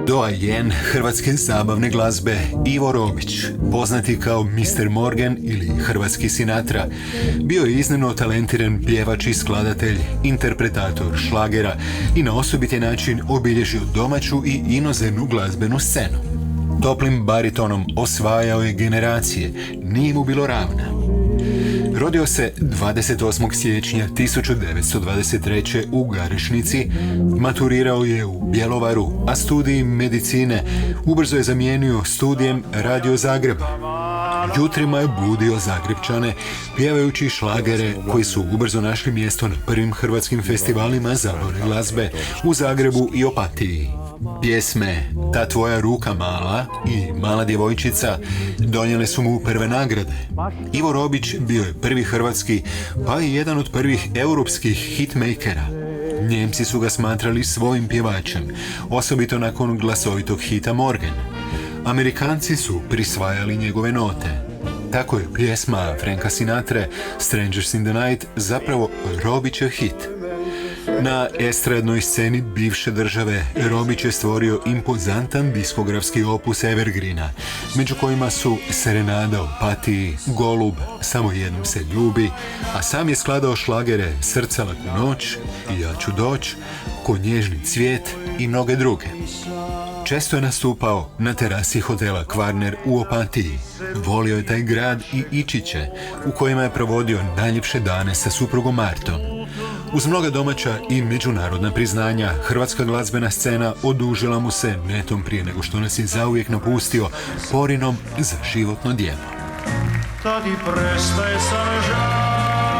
Doajen hrvatske zabavne glazbe Ivo Robić, poznati kao Mr. Morgan ili hrvatski Sinatra, bio je iznimno talentiran pjevač i skladatelj, interpretator šlagera i na osobiti način obilježio domaću i inozemnu glazbenu scenu. Toplim baritonom osvajao je generacije, nije mu bilo ravna. Rodio se 28. siječnja 1923. u Garešnici, maturirao je u Bjelovaru, a studij medicine ubrzo je zamijenio studijem Radio Zagreba. Jutrima je budio Zagrepčane, pjevajući šlagere koji su ubrzo našli mjesto na prvim hrvatskim festivalima zabavne glazbe u Zagrebu i Opatiji. Pjesme Ta tvoja ruka mala i Mala djevojčica donijele su mu prve nagrade. Ivo Robić bio je prvi hrvatski, pa i jedan od prvih europskih hitmakera. Njemci su ga smatrali svojim pjevačem, osobito nakon glasovitog hita Morgan. Amerikanci su prisvajali njegove note. Tako je pjesma Franka Sinatre Strangers in the Night zapravo Robićev hit. Na estradnoj sceni bivše države Robić je stvorio impozantan diskografski opus evergreena, među kojima su Serenada u Opatiji, Golub, Samo jednom se ljubi, a sam je skladao šlagere Srca laku noć, I ja ću doć, Ko nježni cvijet i mnoge druge. Često je nastupao na terasi hotela Kvarner u Opatiji. Volio je taj grad i Ičiće, u kojima je provodio najljepše dane sa suprugom Martom. Uz mnoga domaća i međunarodna priznanja, hrvatska glazbena scena odužila mu se netom prije nego što nas je zauvijek napustio porinom za životno djelo. Da ti prestaje sam žal.